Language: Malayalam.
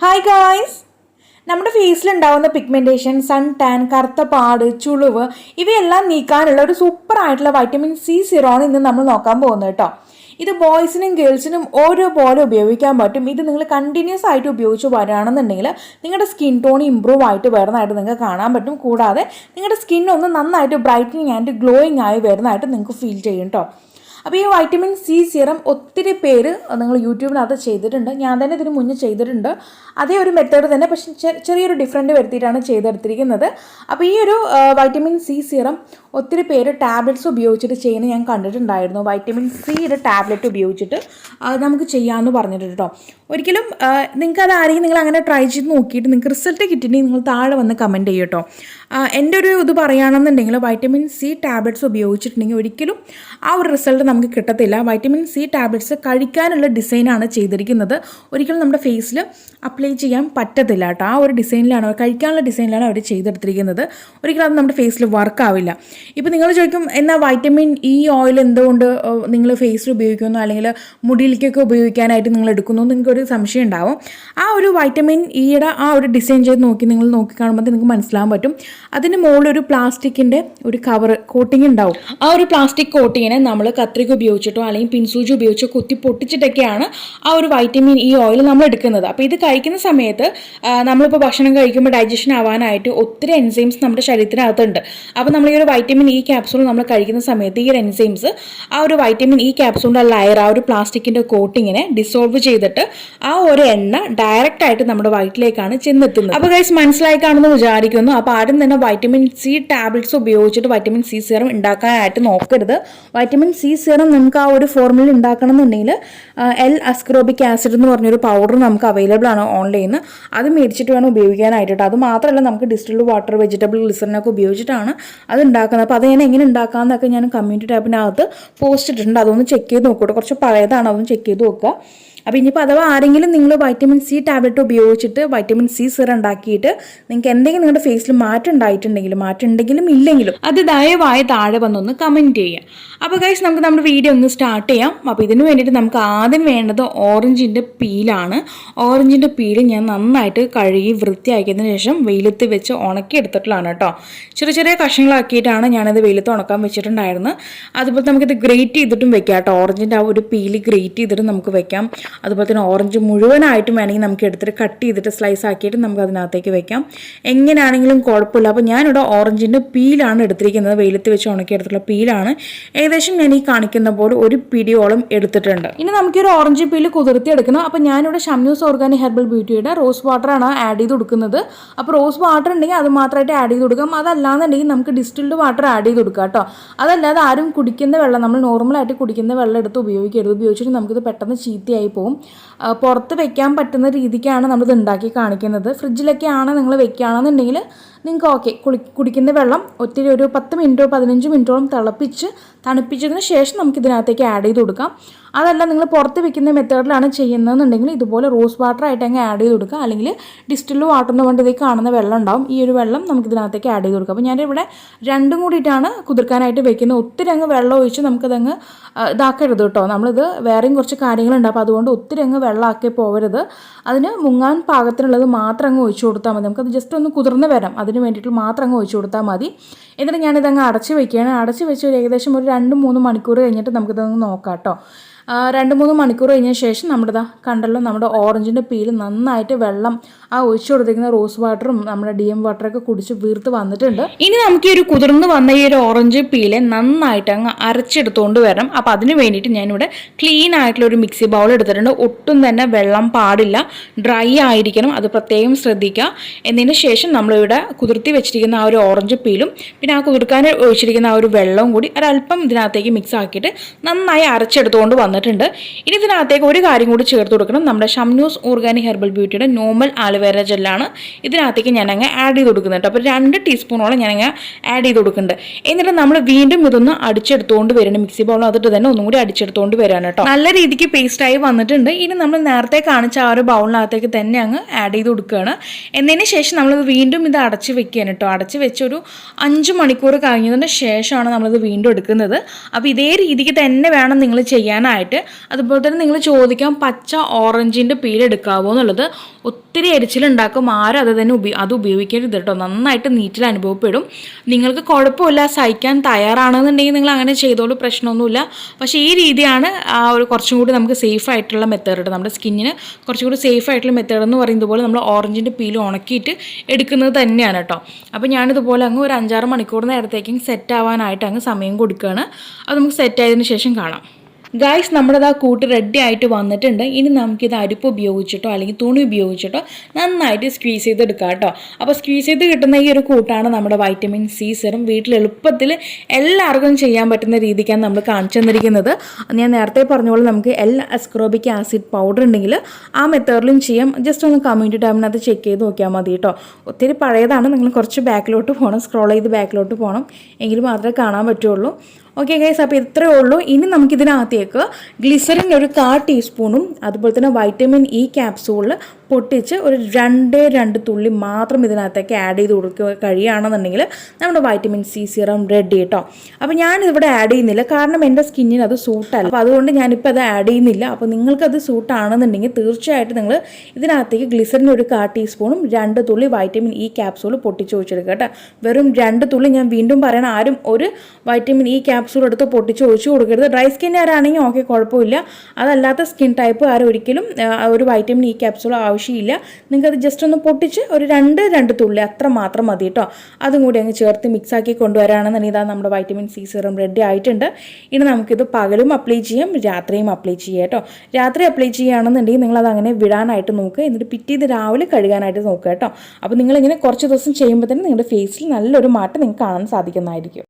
ഹായ് ഗായ്സ്, നമ്മുടെ ഫേസിലുണ്ടാവുന്ന പിഗ്മെൻറ്റേഷൻ, സൺ ടാൻ, കറുത്ത പാട്, ചുളിവ് ഇവയെല്ലാം നീക്കാനുള്ള ഒരു സൂപ്പർ ആയിട്ടുള്ള വൈറ്റമിൻ സി സിറോണ് ഇന്ന് നമ്മൾ നോക്കാൻ പോകുന്നത് കേട്ടോ. ഇത് ബോയ്സിനും ഗേൾസിനും ഓരോപോലെ ഉപയോഗിക്കാൻ പറ്റും. ഇത് നിങ്ങൾ കണ്ടിന്യൂസ് ആയിട്ട് ഉപയോഗിച്ച് വരികയാണെന്നുണ്ടെങ്കിൽ നിങ്ങളുടെ സ്കിൻ ടോൺ ഇമ്പ്രൂവ് ആയിട്ട് വരുന്നതായിട്ട് നിങ്ങൾക്ക് കാണാൻ പറ്റും. കൂടാതെ നിങ്ങളുടെ സ്കിൻ ഒന്ന് നന്നായിട്ട് ബ്രൈറ്റനിങ് ആൻഡ് ഗ്ലോയിങ് ആയി വരുന്നതായിട്ട് നിങ്ങൾക്ക് ഫീൽ ചെയ്യും കേട്ടോ. അപ്പോൾ ഈ വൈറ്റമിൻ സി സിറം ഒത്തിരി പേര് നിങ്ങൾ യൂട്യൂബിനകത്ത് ചെയ്തിട്ടുണ്ട്. ഞാൻ തന്നെ ഇതിന് മുന്നേ ചെയ്തിട്ടുണ്ട്. അതേ ഒരു മെത്തേഡ് തന്നെ, പക്ഷേ ചെറിയൊരു ഡിഫറൻറ്റ് വരുത്തിയിട്ടാണ് ചെയ്തെടുത്തിരിക്കുന്നത്. അപ്പോൾ ഈ ഒരു വൈറ്റമിൻ സി സിറം ഒത്തിരി പേര് ടാബ്ലറ്റ്സ് ഉപയോഗിച്ചിട്ട് ചെയ്യുന്നത് ഞാൻ കണ്ടിട്ടുണ്ടായിരുന്നു. വൈറ്റമിൻ സിയുടെ ടാബ്ലറ്റ് ഉപയോഗിച്ചിട്ട് നമുക്ക് ചെയ്യാമെന്ന് പറഞ്ഞിട്ടുണ്ട് കേട്ടോ. ഒരിക്കലും നിങ്ങൾക്കത് ആരെങ്കിലും നിങ്ങൾ അങ്ങനെ ട്രൈ ചെയ്ത് നോക്കിയിട്ട് നിങ്ങൾക്ക് റിസൾട്ട് കിട്ടിയിട്ടുണ്ടെങ്കിൽ നിങ്ങൾ താഴെ വന്ന് കമൻറ്റ് ചെയ്യും കേട്ടോ. എൻ്റെ ഒരു ഇത് പറയുകയാണെന്നുണ്ടെങ്കിൽ വൈറ്റമിൻ സി ടാബ്ലറ്റ്സ് ഉപയോഗിച്ചിട്ടുണ്ടെങ്കിൽ ഒരിക്കലും ആ ഒരു റിസൾട്ട് നമുക്ക് കിട്ടത്തില്ല. വൈറ്റമിൻ സി ടാബ്ലറ്റ്സ് കഴിക്കാനുള്ള ഡിസൈനാണ് ചെയ്തിരിക്കുന്നത്. ഒരിക്കലും നമ്മുടെ ഫേസിൽ അപ്ലൈ ചെയ്യാൻ പറ്റത്തില്ല കേട്ടോ. ആ ഒരു ഡിസൈനിലാണ്, കഴിക്കാനുള്ള ഡിസൈനിലാണ് അവർ ചെയ്തെടുത്തിരിക്കുന്നത്. ഒരിക്കലും അത് നമ്മുടെ ഫേസിൽ വർക്ക് ആവില്ല. ഇപ്പോൾ നിങ്ങൾ ചോദിക്കും, എന്നാൽ വൈറ്റമിൻ ഇ ഓയിൽ എന്തുകൊണ്ട് നിങ്ങൾ ഫേസിൽ ഉപയോഗിക്കുന്നു അല്ലെങ്കിൽ മുടിയിലേക്കൊക്കെ ഉപയോഗിക്കാനായിട്ട് നിങ്ങൾ എടുക്കുന്നു എന്ന് നിങ്ങൾക്കൊരു സംശയം ഉണ്ടാവും. ആ ഒരു വൈറ്റമിൻ ഇയുടെ ആ ഒരു ഡിസൈൻ ചെയ്ത് നിങ്ങൾ നോക്കിക്കാണുമ്പോൾ നിങ്ങൾക്ക് മനസ്സിലാകാൻ പറ്റും. അതിന് മുകളിൽ ഒരു പ്ലാസ്റ്റിക്കിൻ്റെ ഒരു കവർ കോട്ടിങ് ഉണ്ടാവും. ആ ഒരു പ്ലാസ്റ്റിക് കോട്ടിങ്ങിനെ നമ്മൾ കത്രിക ഉപയോഗിച്ചിട്ടോ അല്ലെങ്കിൽ പിൻസൂചി ഉപയോഗിച്ചോ കുത്തി പൊട്ടിച്ചിട്ടൊക്കെയാണ് ആ ഒരു വൈറ്റമിൻ ഇ ഓയിൽ നമ്മൾ എടുക്കുന്നത്. അപ്പോൾ ഇത് കഴിക്കുന്ന സമയത്ത് നമ്മളിപ്പോൾ ഭക്ഷണം കഴിക്കുമ്പോൾ ഡൈജഷൻ ആവാനായിട്ട് ഒത്തിരി എൻസൈംസ് നമ്മുടെ ശരീരത്തിനകത്തുണ്ട്. അപ്പോൾ നമ്മൾ ഈ ഒരു വൈറ്റമിൻ ഇ ക്യാപ്സൂൾ നമ്മൾ കഴിക്കുന്ന സമയത്ത് ഈ ഒരു എൻസൈംസ് ആ ഒരു വൈറ്റമിൻ ഇ ക്യാപ്സൂളിൻ്റെ ലെയർ, ആ ഒരു പ്ലാസ്റ്റിക്കിൻ്റെ കോട്ടിങ്ങിനെ ഡിസോൾവ് ചെയ്തിട്ട് ആ ഒരു എണ്ണ ഡയറക്റ്റ് ആയിട്ട് നമ്മുടെ വയറ്റിലേക്കാണ് ചെന്നെത്തുന്നത്. അപ്പോൾ ഗൈസ് മനസ്സിലായി കാണുമെന്ന് വിചാരിക്കുന്നു. അപ്പോൾ ആരും തന്നെ വൈറ്റമിൻ സി ടാബ്ലറ്റ്സ് ഉപയോഗിച്ചിട്ട് വൈറ്റമിൻ സി സിറം ഉണ്ടാക്കാനായിട്ട് നോക്കരുത്. വൈറ്റമിൻ സി സിറം നമുക്ക് ആ ഒരു ഫോർമുല ഉണ്ടാക്കണം എന്നുണ്ടെങ്കിൽ എൽ അസ്കോർബിക് ആസിഡ് എന്ന് പറഞ്ഞൊരു പൗഡർ നമുക്ക് അവൈലബിൾ ആണ് ഓൺലൈനിൽ നിന്ന്. അത് മേടിച്ചിട്ട് വേണം ഉപയോഗിക്കാനായിട്ട്. അത് മാത്രമല്ല നമുക്ക് ഡിസ്റ്റിൽഡ് വാട്ടർ, വെജിറ്റബിൾ ഗ്ലിസറിനൊക്കെ ഉപയോഗിച്ചിട്ടാണ് അത് ഉണ്ടാക്കുന്നത്. അപ്പോൾ അത് ഞാൻ എങ്ങനെ ഉണ്ടാക്കാമെന്നൊക്കെ ഞാൻ കമ്മ്യൂണിറ്റി ടാബിനകത്ത് പോസ്റ്റ് ഇട്ടിട്ടുണ്ട്. അതൊന്ന് ചെക്ക് ചെയ്ത് നോക്കട്ടെ. കുറച്ച് പഴയതാണ്, അതൊന്ന് ചെക്ക് ചെയ്ത് നോക്കുക. അപ്പോൾ ഇനിയിപ്പോൾ അഥവാ ആരെങ്കിലും നിങ്ങൾ വൈറ്റമിൻ സി ടാബ്ലറ്റ് ഉപയോഗിച്ചിട്ട് വൈറ്റമിൻ സി സിറം ഉണ്ടാക്കിയിട്ട് നിങ്ങൾക്ക് എന്തെങ്കിലും നിങ്ങളുടെ ഫേസിൽ മാറ്റം ഉണ്ടെങ്കിലും ഇല്ലെങ്കിലും അത് ദയവായി താഴെ വന്നൊന്ന് കമൻറ്റ് ചെയ്യുക. അപ്പോൾ ഗൈസ് നമുക്ക് നമ്മുടെ വീഡിയോ ഒന്ന് സ്റ്റാർട്ട് ചെയ്യാം. അപ്പോൾ ഇതിന് വേണ്ടിയിട്ട് നമുക്ക് ആദ്യം വേണ്ടത് ഓറഞ്ചിൻ്റെ പീലാണ്. ഓറഞ്ചിൻ്റെ പീല് ഞാൻ നന്നായിട്ട് കഴുകി വൃത്തിയാക്കിയതിന് ശേഷം വെയിലത്ത് വെച്ച് ഉണക്കി എടുത്തിട്ടുള്ളതാണ് കേട്ടോ. ചെറിയ ചെറിയ കഷ്ണങ്ങളാക്കിയിട്ടാണ് ഞാനത് വെയിലത്ത് ഉണക്കാൻ വെച്ചിട്ടുണ്ടായിരുന്നത്. അതുപോലെ നമുക്കിത് ഗ്രേറ്റ് ചെയ്തിട്ടും വെക്കാം കേട്ടോ. ഓറഞ്ചിൻ്റെ ആ ഒരു പീല് ഗ്രേറ്റ് ചെയ്തിട്ട് നമുക്ക് വെക്കാം. അതുപോലെ തന്നെ ഓറഞ്ച് മുഴുവനായിട്ടും വേണമെങ്കിൽ നമുക്ക് എടുത്തിട്ട് കട്ട് ചെയ്തിട്ട് സ്ലൈസ് ആക്കിയിട്ട് നമുക്ക് അതിനകത്തേക്ക് വെക്കാം. എങ്ങനെയാണെങ്കിലും കുഴപ്പമില്ല. അപ്പോൾ ഞാനിവിടെ ഓറഞ്ചിൻ്റെ പീലാണ് എടുത്തിരിക്കുന്നത്. വെയിലത്ത് വെച്ച് ഉണക്കിയെടുത്തിട്ടുള്ള പീലാണ്. ഏകദേശം ഞാൻ ഈ കാണിക്കുന്ന പോലെ ഒരു പിടിയോളം എടുത്തിട്ടുണ്ട്. ഇനി നമുക്കൊരു ഓറഞ്ച് പീല് കുതിർത്തി എടുക്കണം. അപ്പോൾ ഞാനിവിടെ ഷംനൂസ് ഓർഗാനിക് ഹെർബൽ ബ്യൂട്ടിയുടെ റോസ് വാട്ടറാണ് ആഡ് ചെയ്ത് കൊടുക്കുന്നത്. അപ്പോൾ റോസ് വാട്ടർ ഉണ്ടെങ്കിൽ അത് മാത്രമായിട്ട് ആഡ് ചെയ്ത് കൊടുക്കാം. അതല്ലാന്നുണ്ടെങ്കിൽ നമുക്ക് ഡിസ്റ്റിൽഡ് വാട്ടർ ആഡ് ചെയ്ത് കൊടുക്കാം കേട്ടോ. അതല്ലാതെ ആരും കുടിക്കുന്ന വെള്ളം, നമ്മൾ നോർമലായിട്ട് കുടിക്കുന്ന വെള്ളം എടുത്ത് ഉപയോഗിക്കരുത്. ഉപയോഗിച്ചിട്ട് നമുക്കിത് പെട്ടെന്ന് ചീത്തയായി പോകും. പുറത്ത് വെക്കാൻ പറ്റുന്ന രീതിക്കാണ് നമ്മളിത് ഉണ്ടാക്കി കാണിക്കുന്നത്. ഫ്രിഡ്ജിലൊക്കെയാണ് നിങ്ങൾ വെക്കുകയാണെന്നുണ്ടെങ്കിൽ നിങ്ങൾക്ക് ഓക്കെ. കുടിക്കുന്ന വെള്ളം ഒത്തിരി ഒരു 10 മിനിറ്റോ 15 മിനിറ്റോളം തണുപ്പിച്ചതിന് ശേഷം നമുക്കിതിനകത്തേക്ക് ആഡ് ചെയ്ത് കൊടുക്കാം. അതല്ല നിങ്ങൾ പുറത്ത് വെക്കുന്ന മെത്തേഡിലാണ് ചെയ്യുന്നതെന്നുണ്ടെങ്കിൽ ഇതുപോലെ റോസ് വാട്ടർ ആയിട്ട് അങ്ങ് ആഡ് ചെയ്ത് കൊടുക്കുക. അല്ലെങ്കിൽ ഡിസ്റ്റിൽഡ് വാട്ടർ എന്ന് പറഞ്ഞിട്ട് ഇതിൽ കാണുന്ന വെള്ളം ഉണ്ടാവും. ഈ ഒരു വെള്ളം നമുക്കിതിനകത്തേക്ക് ആഡ് ചെയ്ത് കൊടുക്കാം. അപ്പോൾ ഞാനിവിടെ രണ്ടും കൂടിയിട്ടാണ് കുതിർക്കാനായിട്ട് വെക്കുന്നത്. ഒത്തിരി അങ്ങ് വെള്ളം ഒഴിച്ച് നമുക്കതങ്ങ് ഇതാക്കരുത് കേട്ടോ. നമ്മളിത് വേറെയും കുറച്ച് കാര്യങ്ങളുണ്ട്. അപ്പോൾ അതുകൊണ്ട് ഒത്തിരി അങ്ങ് വെള്ളമാക്കി പോകരുത്. അതിന് മുങ്ങാൻ പാകത്തിനുള്ളത് മാത്രം അങ്ങ് ഒഴിച്ചു കൊടുത്താൽ മതി. നമുക്കത് ജസ്റ്റ് ഒന്ന് കുതിർന്ന് വരാം. അതിന് വേണ്ടിയിട്ട് മാത്രം അങ്ങ് ഒഴിച്ചു കൊടുത്താൽ മതി. എന്നിട്ട് ഞാനിതങ്ങ് അടച്ച് വെക്കുകയാണ്. അടച്ച് വെച്ച് ഏകദേശം ഒരു 2-3 മണിക്കൂർ കഴിഞ്ഞിട്ട് നമുക്കിതങ്ങ് നോക്കാം കേട്ടോ. 2-3 മണിക്കൂർ കഴിഞ്ഞ ശേഷം നമ്മുടെ കണ്ടല്ലോ നമ്മുടെ ഓറഞ്ചിൻ്റെ പീല് നന്നായിട്ട് വെള്ളം ആ ഒഴിച്ചു കൊടുത്തിരിക്കുന്ന റോസ് വാട്ടറും നമ്മുടെ DM വാട്ടറൊക്കെ കുടിച്ച് വീർത്ത് വന്നിട്ടുണ്ട്. ഇനി നമുക്ക് ഈ ഒരു കുതിർന്ന് വന്ന ഈ ഒരു ഓറഞ്ച് പീല് നന്നായിട്ട് അങ്ങ് അരച്ചെടുത്തുകൊണ്ട് വരണം. അപ്പോൾ അതിന് വേണ്ടിയിട്ട് ഞാനിവിടെ ക്ലീൻ ആയിട്ടുള്ള ഒരു മിക്സി ബൗൾ എടുത്തിട്ടുണ്ട്. ഒട്ടും തന്നെ വെള്ളം പാടില്ല, ഡ്രൈ ആയിരിക്കണം. അത് പ്രത്യേകം ശ്രദ്ധിക്കുക. എന്നതിന് ശേഷം നമ്മളിവിടെ കുതിർത്തി വെച്ചിരിക്കുന്ന ആ ഒരു ഓറഞ്ച് പീലും പിന്നെ ആ കുതിർക്കാൻ ഒഴിച്ചിരിക്കുന്ന ആ ഒരു വെള്ളവും കൂടി ഒരല്പം ഇതിനകത്തേക്ക് മിക്സ് ആക്കിയിട്ട് നന്നായി അരച്ചെടുത്തുകൊണ്ട് വന്നിട്ടുണ്ട്. ഇനി ഇതിനകത്തേക്ക് ഒരു കാര്യം കൂടി ചേർത്ത് കൊടുക്കണം. നമ്മുടെ ഷംനൂസ് ഓർഗാനിക് ഹെർബൽ ബ്യൂട്ടിയുടെ നോർമൽ ആലുവേര ജെല്ലാണ് ഇതിനകത്തേക്ക് ഞാനങ്ങ് ആഡ് ചെയ്ത് കൊടുക്കുന്നുണ്ട്. അപ്പോൾ 2 ടീസ്പൂണോളം ഞാനങ്ങ് ആഡ് ചെയ്ത് കൊടുക്കുന്നുണ്ട്. എന്നിട്ട് നമ്മൾ വീണ്ടും ഇതൊന്ന് അടിച്ചെടുത്തുകൊണ്ട് വരണം. മിക്സി ബൗൾ അതിട്ട് തന്നെ ഒന്നും കൂടി അടിച്ചെടുത്തുകൊണ്ട് വരാൻ കേട്ടോ. നല്ല രീതിക്ക് പേസ്റ്റായി വന്നിട്ടുണ്ട്. ഇനി നമ്മൾ നേരത്തെ കാണിച്ച ആ ഒരു ബൗളിനകത്തേക്ക് തന്നെ അങ്ങ് ആഡ് ചെയ്ത് കൊടുക്കുകയാണ്. എന്നതിന് ശേഷം നമ്മളിത് വീണ്ടും ഇത് അടച്ച് വെക്കുകയാണ് കേട്ടോ. അടച്ച് വെച്ച് ഒരു 5 മണിക്കൂർ കഴിഞ്ഞതിന് ശേഷമാണ് നമ്മളിത് വീണ്ടും എടുക്കുന്നത്. അപ്പോൾ ഇതേ രീതിക്ക് തന്നെ വേണം നിങ്ങൾ ചെയ്യാനായിട്ട്. ആയിട്ട്. അതുപോലെ തന്നെ നിങ്ങൾ ചോദിക്കാം പച്ച ഓറഞ്ചിൻ്റെ പീൽ എടുക്കാവോ എന്നുള്ളത്. ഒത്തിരി എരിച്ചിലുണ്ടാക്കും, ആരും അത് ഉപയോഗിക്കരുത് കേട്ടോ. നന്നായിട്ട് നീറ്റിൽ അനുഭവപ്പെടും. നിങ്ങൾക്ക് കുഴപ്പമില്ല, സഹിക്കാൻ തയ്യാറാണെന്നുണ്ടെങ്കിൽ നിങ്ങൾ അങ്ങനെ ചെയ്തോളൂ, പ്രശ്നമൊന്നുമില്ല. പക്ഷേ ഈ രീതിയാണ് കുറച്ചും കൂടി നമുക്ക് സേഫ് ആയിട്ടുള്ള മെത്തേഡ്, നമ്മുടെ സ്കിന്നിന് കുറച്ചും കൂടി സേഫ് ആയിട്ടുള്ള മെത്തേഡ് എന്ന് പറയുന്നത് പോലെ നമ്മൾ ഓറഞ്ചിൻ്റെ പീൽ ഉണക്കിയിട്ട് എടുക്കുന്നത് തന്നെയാണ് കേട്ടോ. അപ്പോൾ ഞാനിതുപോലെ അങ്ങ് ഒരു 5-6 മണിക്കൂർ നേരത്തേക്കും സെറ്റ് ആവാനായിട്ട് അങ്ങ് സമയം കൊടുക്കുകയാണ്. അത് നമുക്ക് സെറ്റ് ആയതിനു ശേഷം കാണാം. ഗായ്സ്, നമ്മുടെ ആ കൂട്ട് റെഡി ആയിട്ട് വന്നിട്ടുണ്ട്. ഇനി നമുക്കിത് അരിപ്പ് ഉപയോഗിച്ചിട്ടോ അല്ലെങ്കിൽ തുണി ഉപയോഗിച്ചിട്ടോ നന്നായിട്ട് സ്ക്വീസ് ചെയ്തെടുക്കാം കേട്ടോ. അപ്പോൾ സ്ക്വീസ് ചെയ്ത് കിട്ടുന്ന ഈ ഒരു കൂട്ടാണ് നമ്മുടെ വൈറ്റമിൻ സി സെറം. വീട്ടിൽ എളുപ്പത്തിൽ എല്ലാവർക്കും ചെയ്യാൻ പറ്റുന്ന രീതിക്കാണ് നമ്മൾ കാണിച്ചു തന്നിരിക്കുന്നത്. ഞാൻ നേരത്തെ പറഞ്ഞ പോലെ നമുക്ക് അസ്കോർബിക് ആസിഡ് പൗഡർ ഉണ്ടെങ്കിൽ ആ മെത്തേഡിലും ചെയ്യാം. ജസ്റ്റ് ഒന്ന് കമ്മ്യൂണിറ്റി ടാബിനകത്ത് ചെക്ക് ചെയ്ത് നോക്കിയാൽ മതി കേട്ടോ. ഒത്തിരി പഴയതാണ്, നിങ്ങൾ കുറച്ച് ബാക്കിലോട്ട് പോകണം, സ്ക്രോൾ ചെയ്ത് ബാക്കിലോട്ട് പോകണം, എങ്കിൽ മാത്രമേ കാണാൻ പറ്റുള്ളൂ. ഓക്കെ ഗൈസ്, അപ്പോൾ ഇത്രയേ ഉള്ളൂ. ഇനി നമുക്കിതിനകത്തേക്ക് ഗ്ലിസറിൻ ഒരു 1/4 ടീസ്പൂണും അതുപോലെ തന്നെ വൈറ്റമിൻ ഇ ക്യാപ്സൂളിൽ പൊട്ടിച്ച് ഒരു 2 തുള്ളി മാത്രം ഇതിനകത്തേക്ക് ആഡ് ചെയ്ത് കൊടുക്കുക കഴിയുകയാണെന്നുണ്ടെങ്കിൽ നമ്മുടെ വൈറ്റമിൻ സി സിറം റെഡി കേട്ടോ. അപ്പോൾ ഞാനിവിടെ ആഡ് ചെയ്യുന്നില്ല, കാരണം എൻ്റെ സ്കിന്നിന് അത് സൂട്ടല്ല. അപ്പോൾ അതുകൊണ്ട് ഞാനിപ്പോൾ അത് ആഡ് ചെയ്യുന്നില്ല. അപ്പോൾ നിങ്ങൾക്കത് സൂട്ടാണെന്നുണ്ടെങ്കിൽ തീർച്ചയായിട്ടും നിങ്ങൾ ഇതിനകത്തേക്ക് ഗ്ലിസറിൻ ഒരു 1/4 ടീസ്പൂണും 2 തുള്ളി വൈറ്റമിൻ ഇ ക്യാപ്സൂൾ പൊട്ടിച്ച് വെച്ചെടുക്കുക കേട്ടോ. വെറും 2 തുള്ളി, ഞാൻ വീണ്ടും പറയണം, ആരും ഒരു വൈറ്റമിൻ ഇ ക്യാപ്സൂൾ എടുത്ത് പൊട്ടിച്ച് ഒഴിച്ചു കൊടുക്കരുത്. ഡ്രൈ സ്കിന്നുകാരാണെങ്കിൽ ഓക്കെ, കുഴപ്പമില്ല. അതല്ലാത്ത സ്കിൻ ടൈപ്പ് ആരും ഒരിക്കലും ഒരു വൈറ്റമിൻ ഇ ക്യാപ്സൂൾ ആവശ്യമില്ല. നിങ്ങൾക്കത് ജസ്റ്റ് ഒന്ന് പൊട്ടിച്ച് ഒരു 2 തുള്ളി അത്ര മാത്രം മതി കേട്ടോ. അതും കൂടി അങ്ങ് ചേർത്ത് മിക്സാക്കി കൊണ്ടുവരാണെന്നുണ്ടെങ്കിൽ ഇതാ നമ്മുടെ വൈറ്റമിൻ സി സിറം റെഡി ആയിട്ടുണ്ട്. ഇനി നമുക്കിത് പകലും അപ്ലൈ ചെയ്യാം, രാത്രിയും അപ്ലൈ ചെയ്യാം കേട്ടോ. രാത്രി അപ്ലൈ ചെയ്യുകയാണെന്നുണ്ടെങ്കിൽ നിങ്ങളത് അങ്ങനെ വിടാനായിട്ട് നോക്കുക, എന്നിട്ട് പിറ്റേന്ന് രാവിലെ കഴുകാനായിട്ട് നോക്കുക കേട്ടോ. അപ്പോൾ നിങ്ങളിങ്ങനെ കുറച്ച് ദിവസം ചെയ്യുമ്പോൾ തന്നെ നിങ്ങളുടെ ഫേസിൽ നല്ലൊരു മാറ്റം നിങ്ങൾക്ക് കാണാൻ സാധിക്കുന്നതായിരിക്കും.